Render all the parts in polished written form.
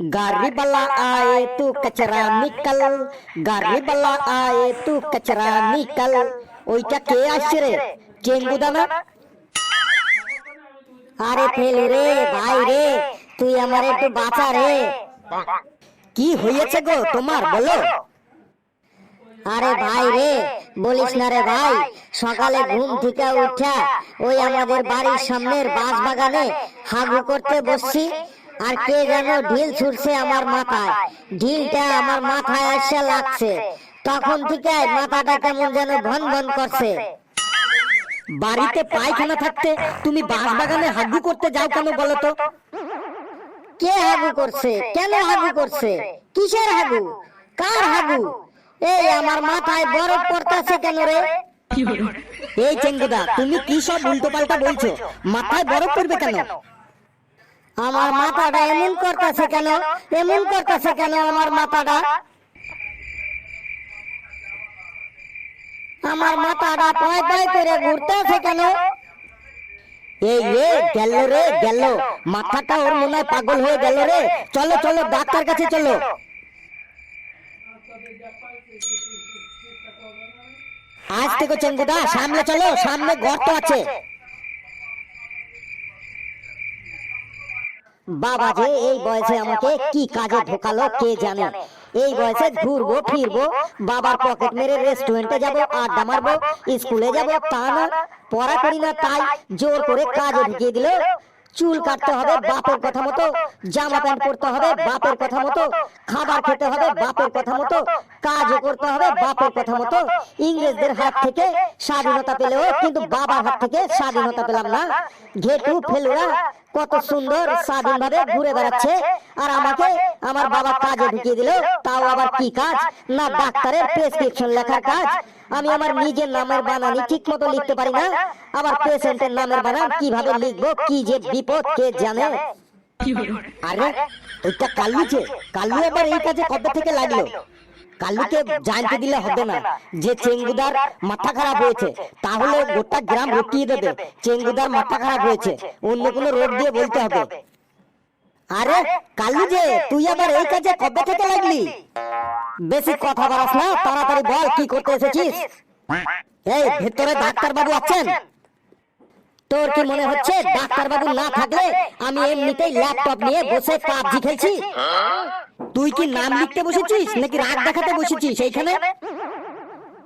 गाड़ी वाला आए तू कचरा निकल, गाड़ी वाला आए तू कचरा निकल। ওইটা কে আসছে রে? চেঙ্গুদা না? আরে ফেলু রে ভাই রে, তুই আমার একটু বাঁচা রে। কি হয়েছে গো তোমার বলো? আরে ভাই রে বলিস না রে ভাই, সকালে ঘুম থেকে উঠা ওই আমাদের বাড়ির সামনের বাঁশ বাগানে হাগু করতে বসছি, আর কে যেন ঢিল ছুটছে আমার মাথায়। ঢিলটা আমার মাথায় এসে লাগছে, তখন থেকে মাথাটা কেমন যেন ভন ভন করছে। বাড়িতে পায়খানা থাকতে তুমি বাঁশ বাগানে হাগু করতে যাও কেন বলো তো? কে হাগু করছে? কেন হাগু করছে? কিসের হাগু? কার হাগু? এই আমার মাথায় বরফ পড়তাছে কেন রে? এই চেঙ্গুদা, তুমি কি সব উল্টো পাল্টা বলছো? মাথায় বরফ পড়বে কেন? আমার মাথাটা এমন করতেছে কেন? এমন করতেছে কেন আমার মাথাটা? আমার মাথাটা পয় পয় করে ঘুরতেছে কেন? এই রে গেল রে গেল, মাথাটা ওর মনে হয় পাগল হয়ে গেল রে। চলো চলো ডাক্তার কাছে চলো। আজ থেকে চেঙ্গুদা সামনে চলো, সামনে গর্ত আছে। বাবা যে এই বয়সে আমাকে কি কাজে ঢোকালো কে জানে। এই বয়সে ঘুরবো ফিরবো, বাবার পকেট মেরে রেস্টুরেন্টে যাবো, আড্ডা মারবো, স্কুলে যাবো, তা না, পড়া করি না তাই জোর করে কাজে ঢুকিয়ে দিল। চুল কাটতে হবে বাপের কথা মতো, জামা প্যান্ট পরতে হবে বাপের কথা মতো, খাবার খেতে হবে বাপের কথা মতো, কাজও করতে হবে বাপের কথা মতো। ইংরেজদের হাত থেকে স্বাধীনতা পেলেও কিন্তু বাবার হাত থেকে স্বাধীনতা পেলাম না। ঘেটু ফেলুরা কত সুন্দর স্বাধীনভাবে ঘুরে বেড়াচ্ছে, আর আমাকে আমার বাবা কাজে ঢুকিয়ে দিল। তাও আবার কি কাজ? না ডাক্তারের প্রেসক্রিপশন লেখার কাজ। আমি আমার নিজের নামের বানানি ঠিক মতো লিখতে পারি না, আবার পেশেন্টের নামের বানান কিভাবে লিখবো, কি যে বিপদ কে জানে। আরে ওইটা কালুছে, কালু আবার এই কাজে কবে থেকে লাগলো? কালুকে জানতে দিলে হবে না যে চেঙ্গুদার মাথা খারাপ হয়েছে, তাহলে গোটা গ্রাম রটিয়ে দেবে চেঙ্গুদার মাথা খারাপ হয়েছে, অন্য কোনো রোগ দিয়ে বলতে হবে। আরে কালু যে তুই আবার এই কাজে কবে থেকে লাগলি? বেশি কথা বাড়াস না, তাড়াতাড়ি বল কি করতে এসেছিস। এই ভেতরে ডাক্তার বাবু আছেন? তোর কি মনে হচ্ছে ডাক্তার বাবু না থাকলে আমি এমনিতেই ল্যাপটপ নিয়ে বসে পাবজি খেলছি? তুই কি নাম লিখতে বসেছিস নাকি রাগ দেখাতে বসেছিস এইখানে?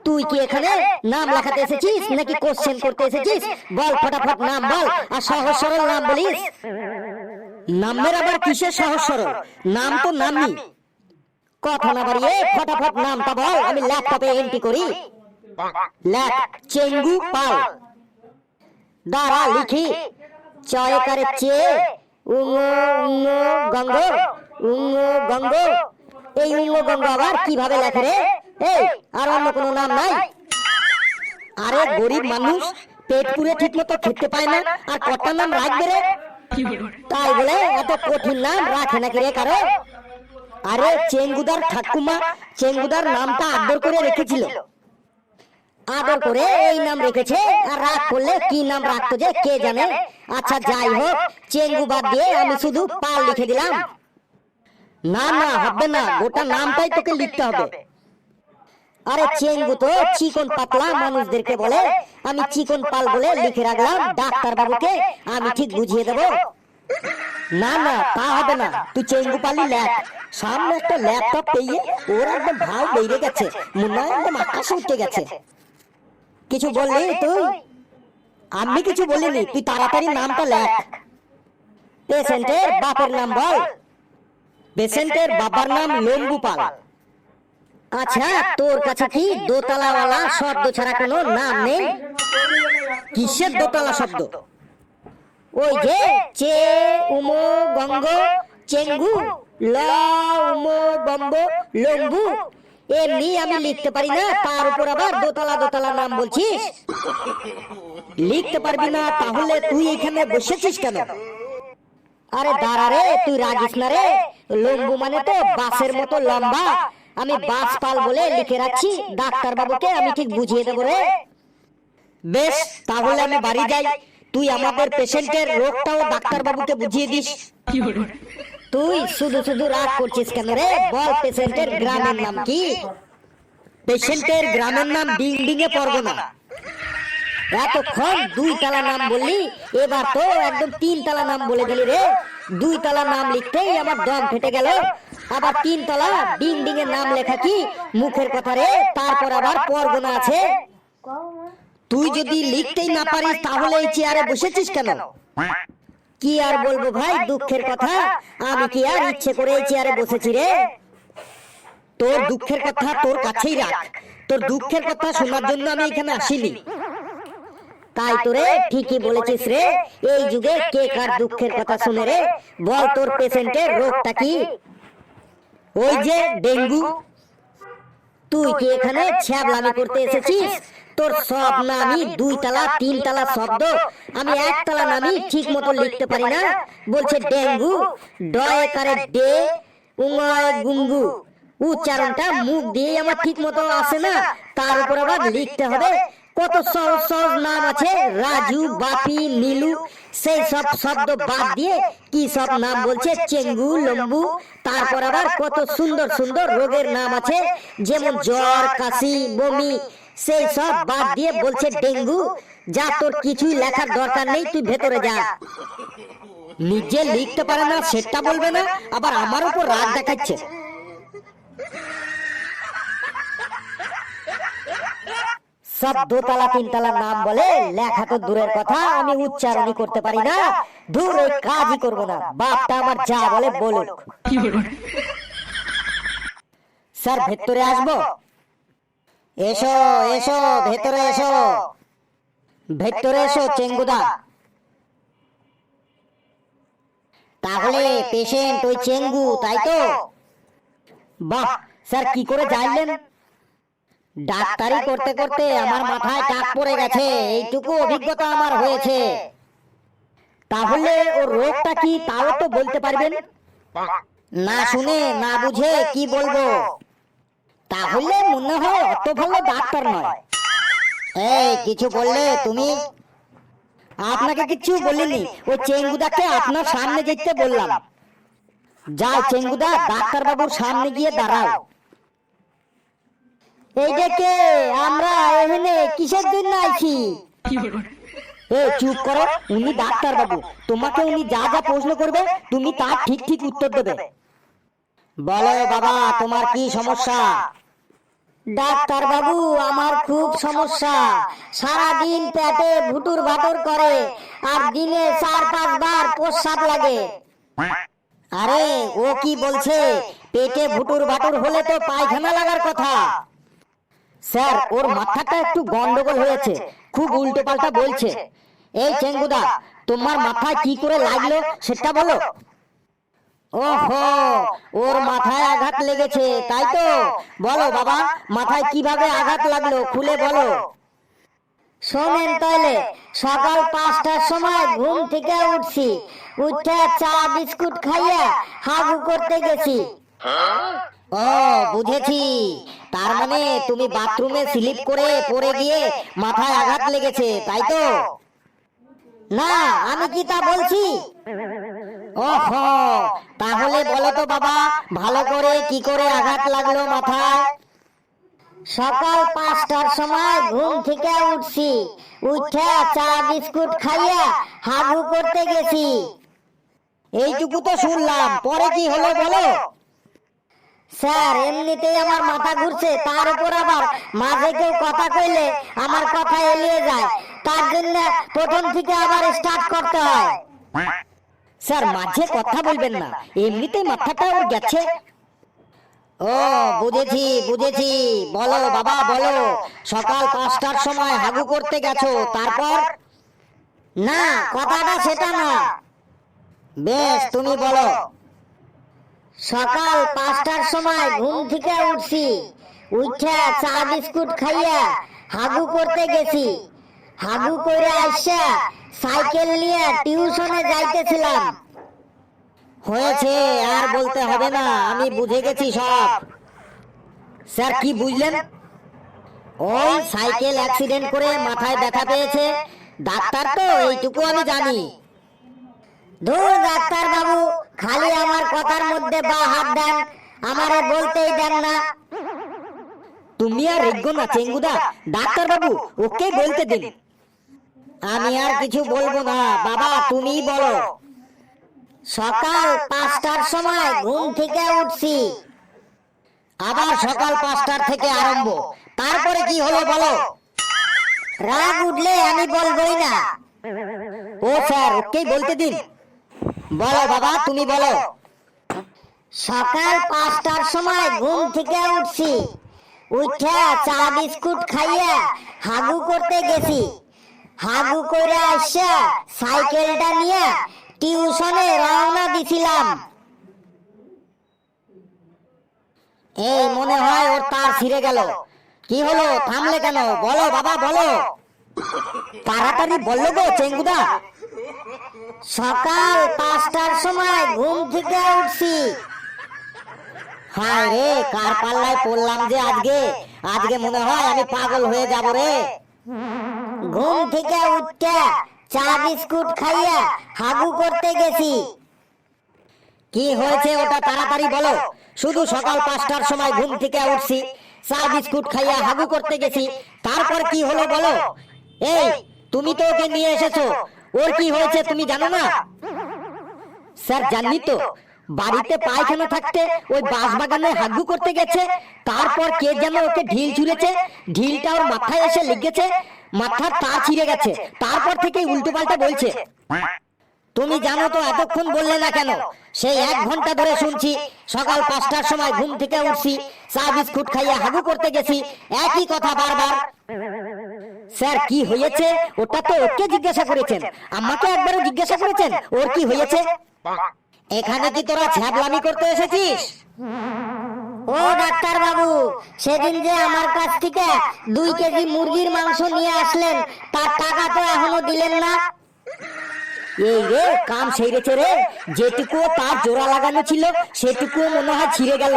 তুই কি এখানে নাম লেখাতে এসেছিস নাকি কোশ্চেন করতে এসেছিস? বল ফটাফট নাম বল, আর সহজ সরল নাম বলিস। নামের আবার কিসের সহজ সরল? নাম তো নামই। কথা না বাড়িয়ে ফটাফট নামটা বল, আমি ল্যাপটপে এন্ট্রি করি। ল্যাপ চেঙ্গু পাল। দাঁড়া লিখি। চয়কারে চে উঙ্গ উঙ্গ গঙ্গ, উঙ্গ গঙ্গ। এই উঙ্গ গঙ্গ আবার কিভাবে লেখে রে? এই আর অন্য কোনো নাম নাই? আরে গরিব মানুষ পেট পুরে ঠিক মতো খেতে পায় না, আর কটা নাম রাখবে রে? তাই বলে এত কঠিন নাম রাখে নাকি রে কারো? আরে চেঙ্গুদার ঠাকুমা চেঙ্গুদার নামটা আদর করে রেখেছিল, আদর করে এই নাম রেখেছে, আর রাগ করলে কি নাম রাখতো যে কে জানে। আচ্ছা যাই হোক, চেঙ্গু বাদ দিয়ে আমি শুধু পাল লিখে দিলাম। না না হবে না, গোটা নামটাই তোকে লিখতে হবে। আরে চেঙ্গু তো চিকন পাতলা মানুষদেরকে বলে, আমি চিকন পাল বলে লিখে রাখলাম। ডাক্তার বাবুকে আমি ঠিক বুঝিয়ে দেবো। না না তা হবে না, তুই চেঙ্গু পালি ল্যাপ। সামনে একটা ল্যাপটপ পেয়ে ওর একদম ভাও বেড়ে গেছে, মনে হয় একদম আকাশে উঠে গেছে। কিছু বললি তুই? আমি কিছু বলিনি, তুই তাড়াতাড়ি নামটা লেখ। পেশেন্টের বাপের নাম বল। পেশেন্টের বাবার নাম লম্বু পাল। আচ্ছা তোর কাছে কি দোতলাওয়ালা শব্দ ছাড়া কোনো নাম নেই? কিসের দোতলা শব্দ? ওই যে চে উমো গঙ্গ চেঙ্গু, ল উমো বম্ব লম্বু। এমনি আমি লিখতে পারি না, তার উপর আবার দোতলা দোতলা নাম বলছিস। লিখতে পারবি না তাহলে তুই এখানে বসেছিস কেন? আরে দাঁড়া রে, তুই রাগিস না রে। লম্বু মানে তো বাসের মতো লম্বা, আমি বাস পাল বলে লিখে রাখছি। ডাক্তার বাবুকে আমি ঠিক বুঝিয়ে দেবো রে। বেশ তাহলে আমি বাড়ি যাই, তুই আমাদের পেশেন্টের রোগটাও ডাক্তার বাবুকে বুঝিয়ে দিস। তুই শুধু শুধু রাগ করছিস কেন রে? বল পেশেন্টের গ্রামের নাম কি? পেশেন্টের গ্রামের নাম ডিংডিঙে পরগনা। এতক্ষণ 2 তালা নাম বললি, এবার তো একদম 3 তালা নাম বলে দিলি রে। 2 তালা নাম লিখতেই আমার দম ফেটে গেল, আবার 3 তালা ডিংডিঙে নাম লেখা কি মুখের কথা রে? তারপর আবার পরগনা আছে। তুই যদি লিখতেই না পারিস তাহলে এই চেয়ারে বসেছিস কেন? কি আর বলবো ভাই, দুঃখের কথা। আমি কি আর ইচ্ছে করে এই চেয়ারে বসেছি রে? তোর দুঃখের কথা তোর কাছেই রাখ। তোর দুঃখের কথা শোনার জন্য আমি এখানে আসিনি। তাই তো রে, ঠিকই বলেছিস রে। এই যুগে কে কার দুঃখের কথা শুনে রে? বল তোর পেশেন্টের রোগটা কি? ওই যে ডেঙ্গু। তুই কি এখানে ছ্যাবলামি করতে এসেছিস? তোর সব নামই 2 তালা 3 তালা শব্দ, আমি 1 তালা নামই ঠিক মতো লিখতে পারি না। বলছে ডেঙ্গু, ডয়ে কারে ডে, উঙয় গুঙ্গু। উচ্চারণটা মুখ দিয়ে আমার ঠিক মতো আসে না, তার উপর আবার লিখতে হবে। কত সহজ সহজ নাম আছে, রাজু, বাপি, নীলু। সেই সব শব্দ বাদ দিয়ে কি সব নাম বলছে, চেঙ্গু, লম্বু। তারপর আবার কত সুন্দর সুন্দর রোগের নাম আছে, যেমন জ্বর, কাশি, বমি। সেই সব বাদ দিয়ে বলছে ডেঙ্গু। যা, তোর কিছুই লেখার দরকার নেই, তুই ভেতরে যা। নিজে লিখতে পারে না সেটা বলবে না, আবার আমার উপর রাগ দেখাচ্ছে। সব 2 তালা 3 তালা নাম বলে, লেখা তো দূরের কথা, আমি উচ্চারণই করতে পারি না। দূর, ওই কাজই করবো না। বাপটা আমার যা বলে বলুক। স্যার, ভেতরে আসবো? এসো এসো, ভেতরে এসো, ভেতরে এসো চেঙ্গুদা। তাহলে পেশেন্ট ওই চেঙ্গু, তাই তো? বাহ স্যার, কি করে জানলেন? ডাক্তারি করতে করতে আমার মাথায় টাক পড়ে গেছে, এইটুকু অভিজ্ঞতা আমার হয়েছে। তাহলে ওর রোগটা কি তাও তো বলতে পারবেন? না শুনে না বুঝে কি বলবো? তাহলে মনে হয় অত ভালো ডাক্তার নয়। এই, কিছু বললে তুমি? আপনাকে কিছু বলিনি, ওই চেঙ্গুদাকে আপনার সামনে যেতে বললাম। যাও চেঙ্গুদা, ডাক্তার বাবুর সামনে গিয়ে দাঁড়াও। এই দেখে আমরা এখানে কিসের জন্য আইছি? এই চুপ করো, উনি ডাক্তার বাবু। তোমাকে উনি যা যা প্রশ্ন করবে তুমি তার ঠিক ঠিক উত্তর দেবে। বলো বাবা, তোমার কি সমস্যা? ডাক্তার বাবু, আমার খুব সমস্যা। সারাদিন পেটে ভুটুর ভাটুর করে, আর দিনে 4-5 বার প্রস্রাব লাগে। আরে ও কি বলছে? পেটে ভুটুর ভাটুর হলে তো পায়খানা লাগার কথা। স্যার, ওর মাথাটা একটু গন্ডগোল হয়েছে, খুব উল্টো পাল্টা বলছে। এই চেঙ্গুদা, তোমার মাথায় কি করে লাগলো সেটা বলো। ওহো, ওর মাথায় আঘাত লেগেছে, তাই তো? বলো বাবা, মাথায় কিভাবে আঘাত লাগলো খুলে বলো। শোনেন তাহলে, সকাল 5টার সময় ঘুম থেকে উঠছি, উঠে চা বিস্কুট খাইয়া হাগু করতে গেছি। ও বুঝেছি, তার মানে তুমি বাথরুমে স্লিপ করে পড়ে গিয়ে মাথায় আঘাত লেগেছে, তাই তো? না, আমি কি তা বলছি? ওহো, তাহলে বলো তো বাবা, ভালো করে কি করে আঘাত লাগলো মাথায়? সকাল 5টার সময় ঘুম থেকে উঠছি, উঠে চা বিস্কুট খাইয়া হাগু করতে গেছি। এইটুকু তো শুনলাম, পরে কি হলো বলো। স্যার, এমনিতেই আমার মাথা ঘুরছে, তার উপর আবার মাঝে কেউ কথা কইলে আমার কথা এলিয়ে যায়, তার জন্য প্রথম থেকে আবার স্টার্ট করতে হয়। স্যার, মাঝে কথা বলবেন না, এমনিতেই মাথাটা ওর গেছে। ও বুঝেছি বুঝেছি, বলো বাবা বলো। সকাল 5টার সময় হাগু করতে গেছো, তারপর? না, কথাটা সেটা না। বেশ, তুমি বলো। সকাল 5টার সময় ঘুম থেকে উঠছি, উঠে চা বিস্কুট খাইয়া হাগু করতে গেছি। হাগু করে আসা সাইকেল নিয়ে টিউশনে যাইতেছিলাম। হয়েছে, আর বলতে হবে না, আমি বুঝে গেছি সব। স্যার, কি বুঝলেন? ওই সাইকেল অ্যাক্সিডেন্ট করে মাথায় ব্যথা পেয়েছে। ডাক্তার তো, এইটুকু আমি জানি। ধুর ডাক্তার বাবু, খালি আমার কথার মধ্যে বা হাত দেন, আমারে বলতেই দেন না। তুমি আর রেগো না চেঙ্গুদা, ডাক্তার বাবু ওকে বলতে দিন। আমি আর কিছু বলবো না বাবা, তুমি বলো। সকাল 5টার সময় ঘুম থেকে উঠছি। আবার সকাল 5টার থেকে আরম্ভ, তারপরে কি হলো বলো। রাগ উঠলে আমি বলবোই না। ও স্যার, ওকেই বলতে দিন। বলো বাবা, তুমি বলো। সকাল 5টার সময় ঘুম থেকে উঠছি, উঠে চা বিস্কুট খাইয়া হাগু করতে গেছি। হাগু করে আসা সাইকেলটা নিয়ে টিউশনে রওনা দিছিলাম। এই মনে হয় ওর তার ছিঁড়ে গেল। কি হলো, থামলে কেন? বলো বাবা বলো, তাড়াতাড়ি বললো গো চেঙ্গুদা। সকাল 5টার সময় ঘুম থেকে উঠছি। হায় রে, কার পাল্লায় পড়লাম যে আজকে। আজকে মনে হয় আমি পাগল হয়ে যাব রে। ঘুম থেকে উঠে চা বিস্কুট খাইয়া হাগু করতে গেছি। কি হয়েছে ওটা তাড়াতাড়ি বলো। শুধু সকাল 5টার সময় ঘুম থেকে উঠছি, চা বিস্কুট খাইয়া হাগু করতে গেছি, তারপর কি হলো বলো। এই তুমি তো ওকে নিয়ে এসেছো, ওর কি হয়েছে তুমি জানো না? স্যার জানি তো, বাড়িতে পায়খানা থাকতে ওই বাঁশবাগানে হাগু করতে গেছে, তারপর কে যেন ওকে ঢিল ছুঁড়েছে, ঢিলটা ওর মাথায় এসে লেগেছে, মাথার তার ছিঁড়ে গেছে, তারপর থেকে উল্টো পাল্টা বলছে। তুমি জানো তো এতক্ষণ বললে না কেন? সেই 1 ঘন্টা ধরে শুনছি, সকাল 5টার সময় ঘুম থেকে উঠছি, চা বিস্কুট খাইয়া হাগু করতে গেছি, একই কথা বারবার। স্যার কি হয়েছে ওটা তো ওকে জিজ্ঞাসা করেছেন, আমাকে একবারও জিজ্ঞাসা করেছেন ওর কি হয়েছে? এখানে কি তোরা ছ্যাবলামি করতে এসেছিস? ও ডাক্তার বাবু, সেদিন যে আমার কাছ থেকে 2 কেজি মুরগির মাংস নিয়ে আসলেন, তার টাকা তো এখনো দিলেন না। এই রে, কাম সেরেছে রে। যেটুকু তার জোড়া লাগানো ছিল সেটুকু মনে হয় ছিঁড়ে গেল।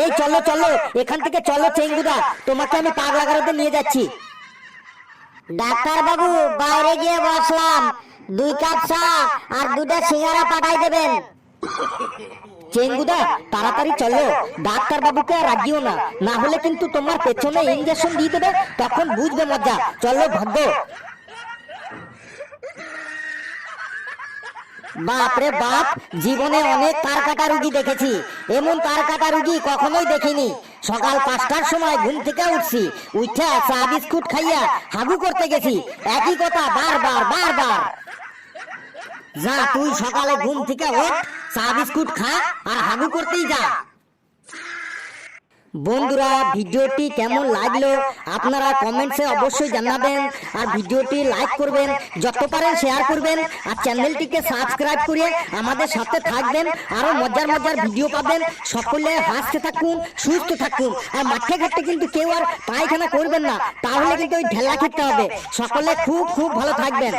এই চলো চলো, এখান থেকে চলো চেঙ্গুদা, তোমাকে আমি পাগলা গারদে নিয়ে যাচ্ছি। ডাক্তার বাবু বাইরে গিয়ে বসলাম, 2 কাপ চা আর 2টা সিঙ্গারা পাঠাই দেবেন। চেঙ্গুদা তাড়াতাড়ি চলো, ডাক্তার বাবুকে আর রাগিও না, না হলে কিন্তু তোমার পেছনে ইনজেকশন দিয়ে দেবে, তখন বুঝবে মজা। চলো ভাগ্য। বাপরে বাপ, জীবনে অনেক তার কাটা রুগী দেখেছি, এমন তার কাটা রুগী কখনোই দেখিনি। সকাল 5টার সময় ঘুম থেকে উঠছি, উঠা চা বিস্কুট খাইয়া হাগু করতে গেছি, একই কথা বারবার বারবার। যা তুই সকালে ঘুম থেকে ওঠ, চা বিস্কুট খা আর হাগু করতেই যা। বন্ধুরা ভিডিওটি কেমন লাগলো আপনারা কমেন্টসে অবশ্যই জানাবেন, আর ভিডিওটি লাইক করবেন, যত পারেন শেয়ার করবেন, আর চ্যানেলটিকে সাবস্ক্রাইব করে আমাদের সাথে থাকবেন। আরো মজার মজার ভিডিও পাবেন। সকলে হাসতে থাকুন, সুস্থ থাকুন, আর মাঠে ঘাটে কিন্তু কেউ আর পায়খানা করবেন না, তাহলে কিন্তু ওই ঢেলা খেতে হবে। সকলে খুব খুব ভালো থাকবেন।